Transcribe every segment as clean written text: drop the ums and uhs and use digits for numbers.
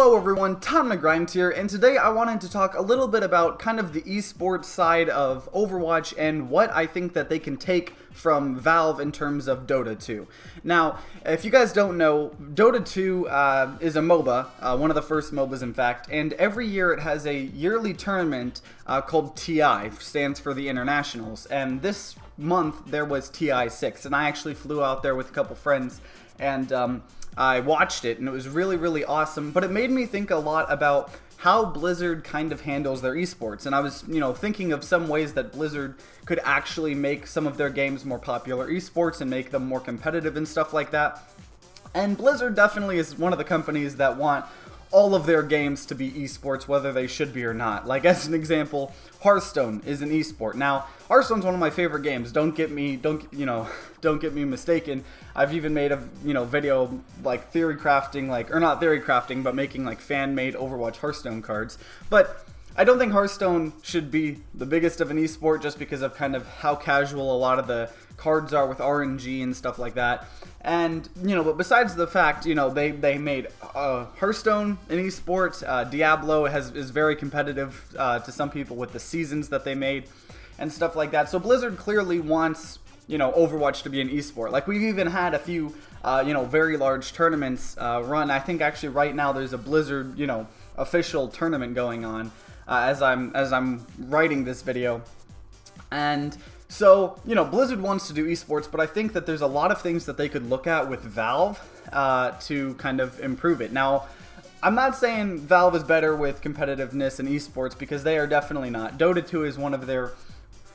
Hello everyone, TimeToGrind here, and today I wanted to talk a little bit about kind of the esports side of Overwatch and what I think that they can take from Valve in terms of Dota 2. Now, if you guys don't know, Dota 2 is a MOBA, one of the first MOBAs in fact, and every year it has a yearly tournament called TI, stands for the Internationals, and this month there was TI 6, and I actually flew out there with a couple friends, and I watched it, and it was really awesome, but it made me think a lot about how Blizzard kind of handles their esports, and I was, thinking of some ways that Blizzard could actually make some of their games more popular esports and make them more competitive and stuff like that. And Blizzard definitely is one of the companies that want all of their games to be esports, whether they should be or not. Like, as an example, Hearthstone is an esport. Now, Hearthstone's one of my favorite games. Don't get me mistaken. I've even made a video like theory crafting, or not theory crafting, but making like fan-made Overwatch Hearthstone cards. But I don't think Hearthstone should be the biggest of an esport just because of kind of how casual a lot of the cards are with RNG and stuff like that. And, but besides the fact, they made Hearthstone an esport. Diablo is very competitive to some people with the seasons that they made and stuff like that. So Blizzard clearly wants, Overwatch to be an esport. Like, we've even had a few, very large tournaments run. I think actually right now there's a Blizzard, official tournament going on as I'm writing this video. And so, Blizzard wants to do esports, but I think that there's a lot of things that they could look at with Valve to kind of improve it. Now, I'm not saying Valve is better with competitiveness and esports, because they are definitely not. Dota 2 is one of their,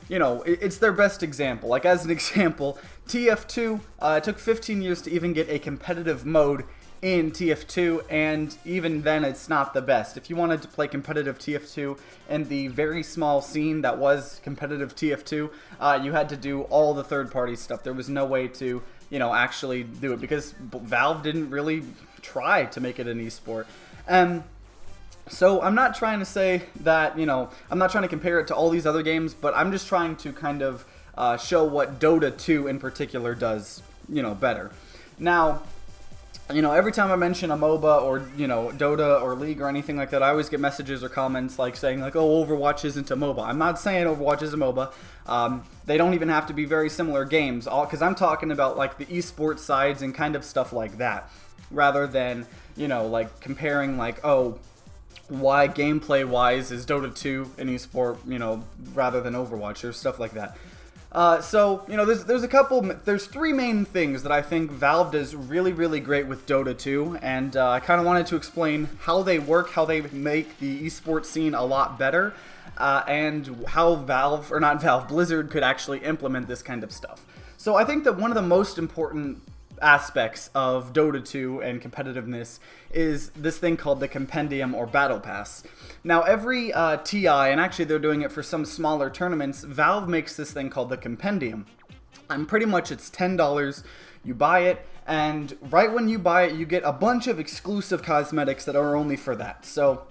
it's their best example. Like, as an example, TF2, it took 15 years to even get a competitive mode in TF2, and even then it's not the best. If you wanted to play competitive TF2 in the very small scene that was competitive TF2, you had to do all the third-party stuff. There was no way to, actually do it, because Valve didn't really try to make it an esport. So I'm not trying to say that, I'm not trying to compare it to all these other games, but I'm just trying to kind of show what Dota 2 in particular does, better. Now, every time I mention a MOBA or, Dota or League or anything like that, I always get messages or comments like saying like, oh, Overwatch isn't a MOBA. I'm not saying Overwatch is a MOBA. They don't even have to be very similar games, because I'm talking about like the esports sides and kind of stuff like that, rather than, like comparing like, oh, why gameplay-wise is Dota 2 an esport, rather than Overwatch or stuff like that. So, there's three main things that I think Valve does really great with Dota 2, and I kind of wanted to explain how they work, how they make the esports scene a lot better, and how Blizzard could actually implement this kind of stuff. So I think that one of the most important aspects of Dota 2 and competitiveness is this thing called the compendium or battle pass. Now, every TI, and actually they're doing it for some smaller tournaments, Valve makes this thing called the compendium, and pretty much it's $10. You buy it, and right when you buy it, you get a bunch of exclusive cosmetics that are only for that. So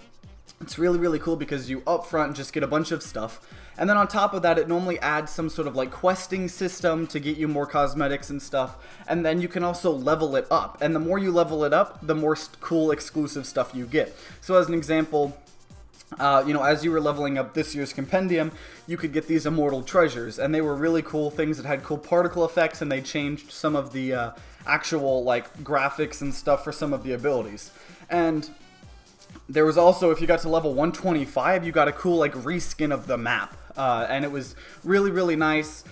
it's really cool, because you upfront just get a bunch of stuff, and then on top of that, it normally adds some sort of like questing system to get you more cosmetics and stuff, and then you can also level it up, and the more you level it up, the more cool exclusive stuff you get. So as an example, as you were leveling up this year's compendium, you could get these immortal treasures, and they were really cool things that had cool particle effects, and they changed some of the actual like graphics and stuff for some of the abilities. And there was also, if you got to level 125, you got a cool like reskin of the map, and it was really nice.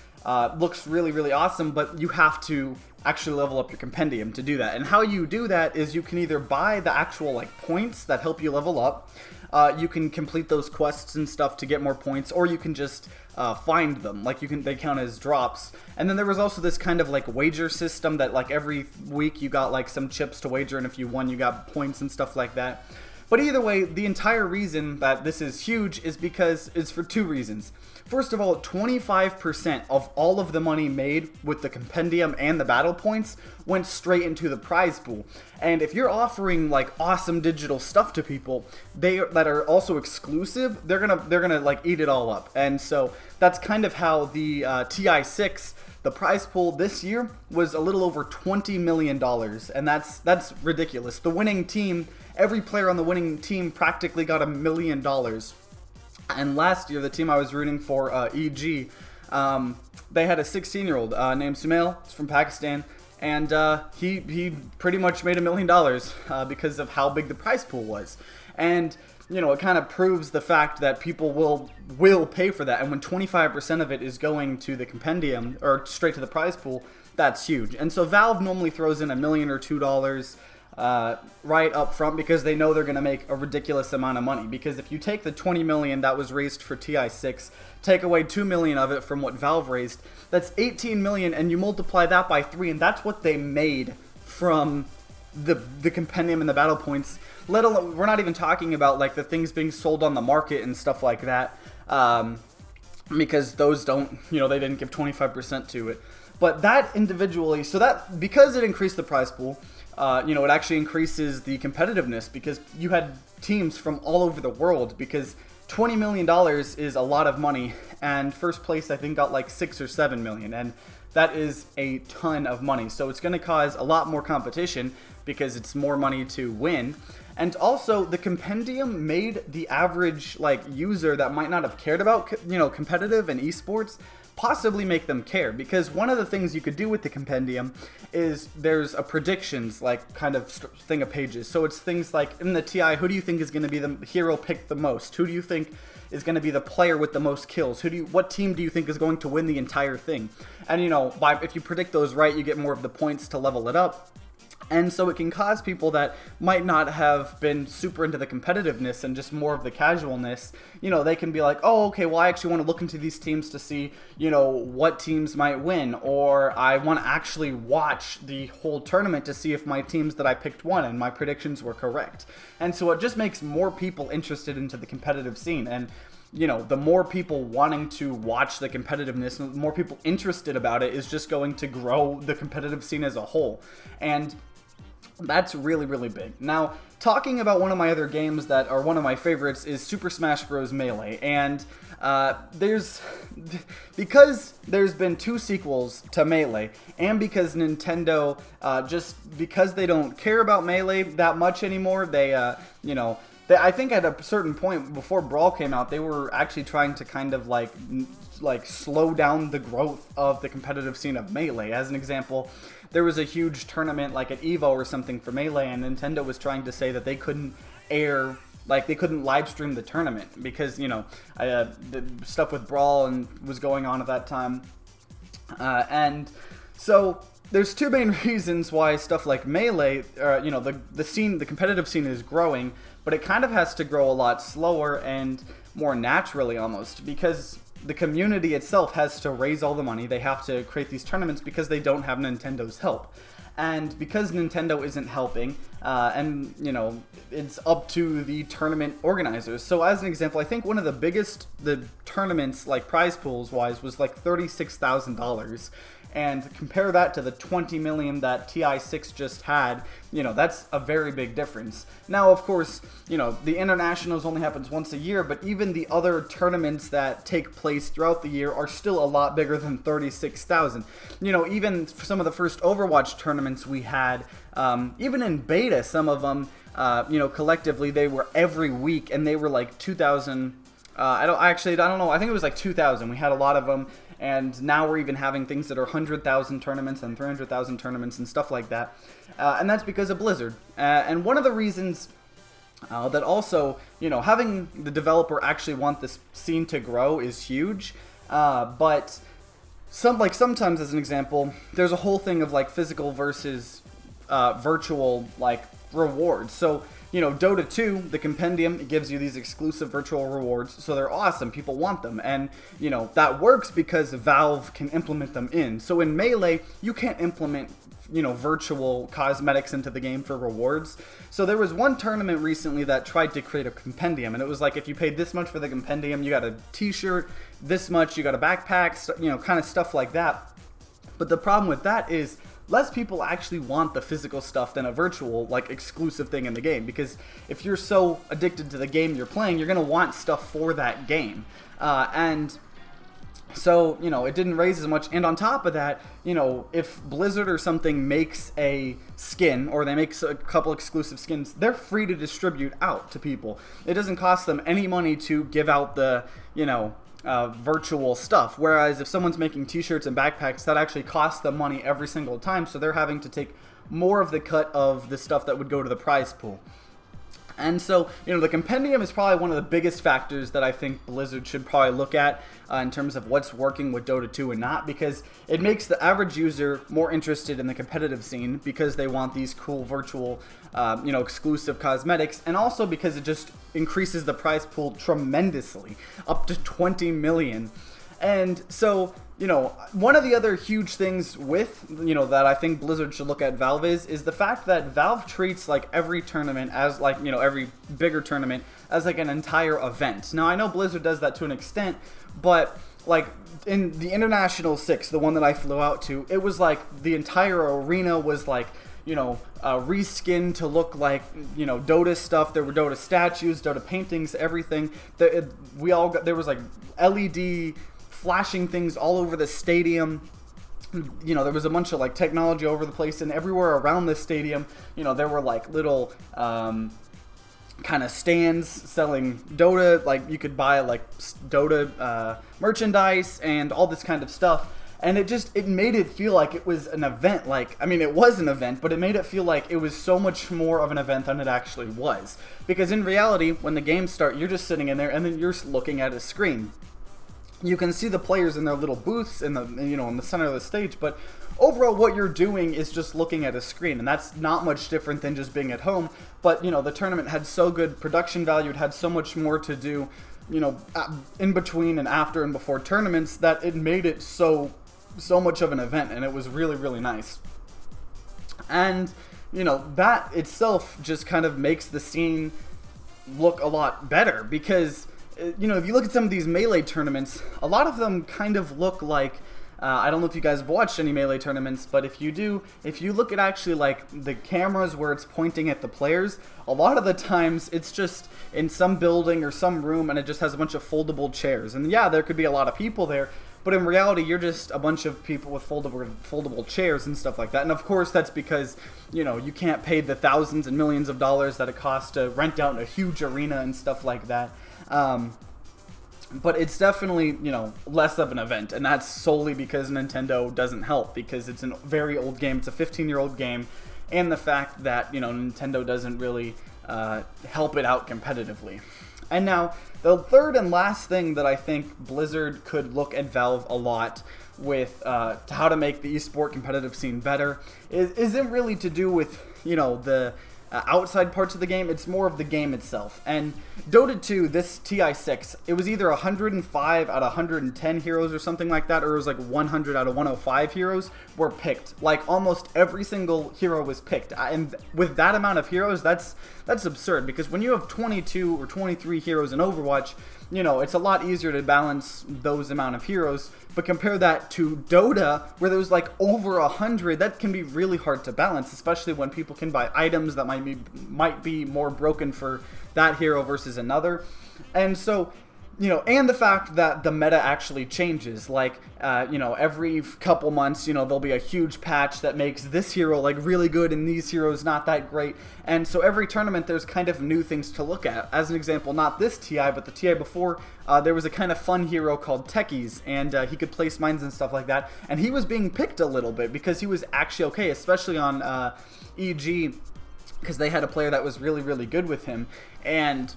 Looks really awesome, but you have to actually level up your compendium to do that. And how you do that is you can either buy the actual like points that help you level up, you can complete those quests and stuff to get more points, or you can just find them. Like, they count as drops. And then there was also this kind of like wager system that like every week you got like some chips to wager, and if you won, you got points and stuff like that. But either way, the entire reason that this is huge is because it's for two reasons. First of all, 25% of all of the money made with the compendium and the battle points went straight into the prize pool. And if you're offering like awesome digital stuff to people that are also exclusive, they're gonna like eat it all up. And so that's kind of how the TI6, the prize pool this year, was a little over $20 million, and that's ridiculous. The winning team, every player on the winning team practically got $1 million. And last year, the team I was rooting for, EG, they had a 16-year-old named Sumail. He's from Pakistan, and he pretty much made $1 million because of how big the prize pool was. And you know, it kind of proves the fact that people will pay for that. And when 25% of it is going to the compendium or straight to the prize pool, that's huge. And so Valve normally throws in $1 million or $2 right up front because they know they're going to make a ridiculous amount of money. Because if you take the $20 million that was raised for TI6, take away $2 million of it from what Valve raised, that's $18 million, and you multiply that by 3, and that's what they made from the compendium and the battle points. Let alone, we're not even talking about like the things being sold on the market and stuff like that, because those don't, you know, they didn't give 25% to it. But that individually, so that, because it increased the prize pool, you know, it actually increases the competitiveness because you had teams from all over the world, because $20 million is a lot of money, and first place I think got like 6 or 7 million, and that is a ton of money. So it's going to cause a lot more competition because it's more money to win. And also, the compendium made the average like user that might not have cared about, you know, competitive and esports, possibly make them care. Because one of the things you could do with the compendium is there's a predictions like kind of thing of pages. So it's things like in the TI, who do you think is going to be the hero picked the most? Who do you think is going to be the player with the most kills? What team do you think is going to win the entire thing? And you know, if you predict those right, you get more of the points to level it up. And so it can cause people that might not have been super into the competitiveness and just more of the casualness, you know, they can be like, oh, okay, well, I actually want to look into these teams to see, you know, what teams might win, or I want to actually watch the whole tournament to see if my teams that I picked won and my predictions were correct. And so it just makes more people interested into the competitive scene. And you know, the more people wanting to watch the competitiveness, the more people interested about it, is just going to grow the competitive scene as a whole. And that's really, really big. Now, talking about one of my other games that are one of my favorites is Super Smash Bros. Melee. And because there's been 2 sequels to Melee, and because Nintendo, just because they don't care about Melee that much anymore, they, you know, I think at a certain point before Brawl came out, they were actually trying to kind of like slow down the growth of the competitive scene of Melee. As an example, there was a huge tournament like at EVO or something for Melee, and Nintendo was trying to say that they couldn't air, like they couldn't live stream the tournament because, you know, the stuff with Brawl and was going on at that time. And so there's 2 main reasons why stuff like Melee, you know, the scene, the competitive scene is growing, but it kind of has to grow a lot slower and more naturally almost, because the community itself has to raise all the money. They have to create these tournaments because they don't have Nintendo's help. And because Nintendo isn't helping, and, you know, it's up to the tournament organizers. So as an example, I think one of the biggest, the tournaments, like prize pools wise, was like $36,000. And compare that to the 20 million that TI6 just had, you know, that's a very big difference. Now, of course, you know, the internationals only happens once a year, but even the other tournaments that take place throughout the year are still a lot bigger than 36,000. You know, even for some of the first Overwatch tournaments we had, even in beta, some of them, you know, collectively, they were every week, and they were like 2,000. I don't know. I think it was like 2,000. We had a lot of them. And now we're even having things that are 100,000 tournaments and 300,000 tournaments and stuff like that. And that's because of Blizzard. And one of the reasons that also, you know, having the developer actually want this scene to grow is huge. But sometimes, as an example, there's a whole thing of like physical versus virtual like rewards. So, you know, Dota 2, the compendium, it gives you these exclusive virtual rewards, so they're awesome. People want them, and, you know, that works because Valve can implement them in. So in Melee, you can't implement, you know, virtual cosmetics into the game for rewards. So there was one tournament recently that tried to create a compendium, and it was like, if you paid this much for the compendium, you got a t-shirt, this much, you got a backpack, you know, kind of stuff like that. But the problem with that is less people actually want the physical stuff than a virtual, like, exclusive thing in the game. Because if you're so addicted to the game you're playing, you're going to want stuff for that game. And So, it didn't raise as much. And on top of that, if Blizzard or something makes a skin, or they make a couple exclusive skins, they're free to distribute out to people. It doesn't cost them any money to give out the, virtual stuff. Whereas if someone's making t-shirts and backpacks, that actually costs them money every single time. So they're having to take more of the cut of the stuff that would go to the prize pool. And so, the compendium is probably one of the biggest factors that I think Blizzard should probably look at in terms of what's working with Dota 2 and not, because it makes the average user more interested in the competitive scene because they want these cool virtual, exclusive cosmetics, and also because it just increases the prize pool tremendously, up to 20 million. And so, one of the other huge things with, that I think Blizzard should look at Valve is the fact that Valve treats, like, every tournament as, like, every bigger tournament as, like, an entire event. Now, I know Blizzard does that to an extent, but, like, in the International 6, the one that I flew out to, it was, like, the entire arena was, like, reskinned to look like, Dota stuff. There were Dota statues, Dota paintings, everything. There was, like, LED flashing things all over the stadium. There was a bunch of, like, technology over the place, and everywhere around the stadium, there were, like, little kind of stands selling Dota. Like, you could buy, like, Dota merchandise and all this kind of stuff. And it made it feel like it was an event. Like, I mean, it was an event, but it made it feel like it was so much more of an event than it actually was. Because in reality, when the games start, you're just sitting in there and then you're looking at a screen. You can see the players in their little booths in the in the center of the stage, but overall what you're doing is just looking at a screen, and that's not much different than just being at home. But the tournament had so good production value, it had so much more to do, in between and after and before tournaments, that it made it so much of an event, and it was really, really nice. And that itself just kind of makes the scene look a lot better, because if you look at some of these Melee tournaments, a lot of them kind of look like, I don't know if you guys have watched any Melee tournaments, but if you do, if you look at actually, like, the cameras where it's pointing at the players, a lot of the times it's just in some building or some room, and it just has a bunch of foldable chairs. And yeah, there could be a lot of people there, but in reality, you're just a bunch of people with foldable chairs and stuff like that. And of course, that's because, you can't pay the thousands and millions of dollars that it costs to rent out a huge arena and stuff like that. But it's definitely, less of an event, and that's solely because Nintendo doesn't help, because it's a very old game. It's a 15-year-old game, and the fact that, Nintendo doesn't really help it out competitively. And now, the third and last thing that I think Blizzard could look at Valve a lot with how to make the esport competitive scene better isn't really to do with, the outside parts of the game. It's more of the game itself. And Dota 2, this TI6, it was either 105 out of 110 heroes or something like that, or it was like 100 out of 105 heroes were picked. Like, almost every single hero was picked. And with that amount of heroes, that's absurd, because when you have 22 or 23 heroes in Overwatch, it's a lot easier to balance those amount of heroes. But compare that to Dota, where there's like over 100. That can be really hard to balance, especially when people can buy items that might be more broken for that hero versus another. And so, and the fact that the meta actually changes. Like, every couple months, there'll be a huge patch that makes this hero like really good and these heroes not that great. And so every tournament there's kind of new things to look at. As an example, not this TI, but the TI before, there was a kind of fun hero called Techies, and he could place mines and stuff like that. And he was being picked a little bit because he was actually okay, especially on EG, because they had a player that was really, really good with him. And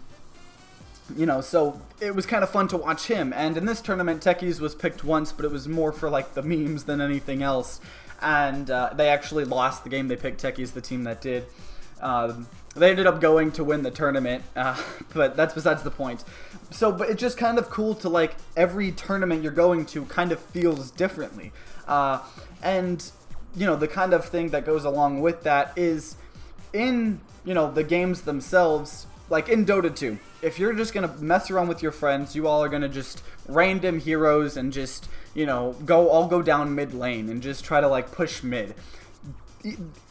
so it was kind of fun to watch him. And in this tournament, Techies was picked once, but it was more for, like, the memes than anything else. And they actually lost the game. They picked Techies, the team that did. They ended up going to win the tournament, but that's besides the point. So, but it's just kind of cool to, like, every tournament you're going to kind of feels differently. And, the kind of thing that goes along with that is in, the games themselves. Like in Dota 2, if you're just going to mess around with your friends, you all are going to just random heroes and just, go down mid lane and just try to, like, push mid.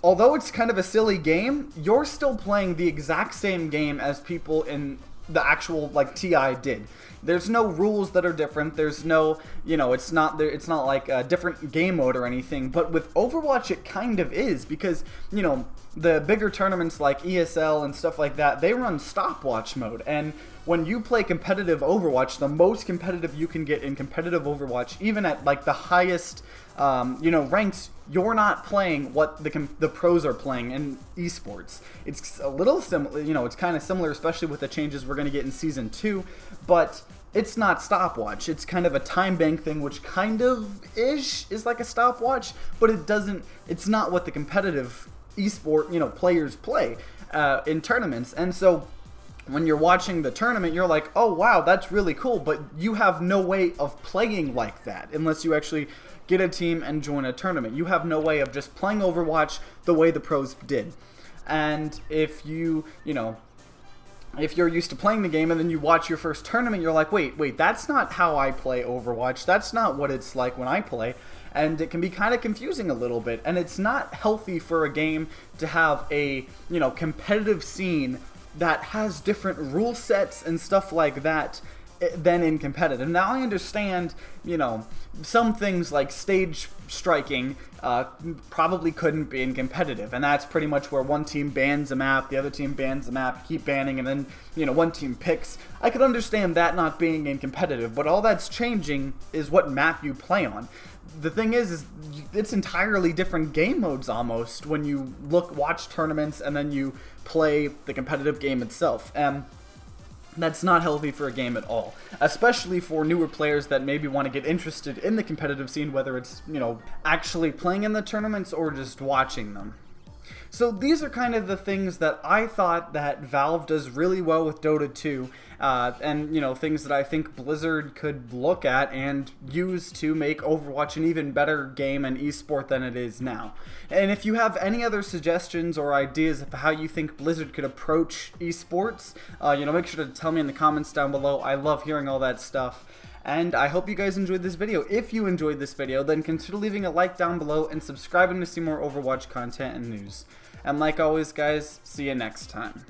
Although it's kind of a silly game, you're still playing the exact same game as people in the actual, like, TI did. there's no rules that are different. There's no, it's not like a different game mode or anything. But with Overwatch, it kind of is, because, the bigger tournaments like ESL and stuff like that, they run stopwatch mode. And when you play competitive Overwatch, the most competitive you can get in competitive Overwatch, even at like the highest, ranks, you're not playing what the pros are playing in esports. It's a little similar, it's kind of similar, especially with the changes we're going to get in Season 2, but it's not stopwatch. It's kind of a time bank thing, which kind of is like a stopwatch, but it's not what the competitive esport, players play in tournaments. And so when you're watching the tournament, you're like, oh wow, that's really cool, but you have no way of playing like that unless you actually get a team and join a tournament. You have no way of just playing Overwatch the way the pros did. And if if you're used to playing the game and then you watch your first tournament, you're like, wait, that's not how I play Overwatch. That's not what it's like when I play. And it can be kind of confusing a little bit. And it's not healthy for a game to have a, competitive scene that has different rule sets and stuff like that than in competitive. Now I understand, some things like stage striking probably couldn't be in competitive, and that's pretty much where one team bans a map, the other team bans the map, keep banning, and then, one team picks. I could understand that not being in competitive, but all that's changing is what map you play on. The thing is it's entirely different game modes almost when you watch tournaments and then you play the competitive game itself. That's not healthy for a game at all, especially for newer players that maybe want to get interested in the competitive scene, whether it's, actually playing in the tournaments or just watching them. So these are kind of the things that I thought that Valve does really well with Dota 2, and things that I think Blizzard could look at and use to make Overwatch an even better game and esport than it is now. And if you have any other suggestions or ideas of how you think Blizzard could approach esports, make sure to tell me in the comments down below. I love hearing all that stuff. And I hope you guys enjoyed this video. If you enjoyed this video, then consider leaving a like down below and subscribing to see more Overwatch content and news. And like always, guys, see you next time.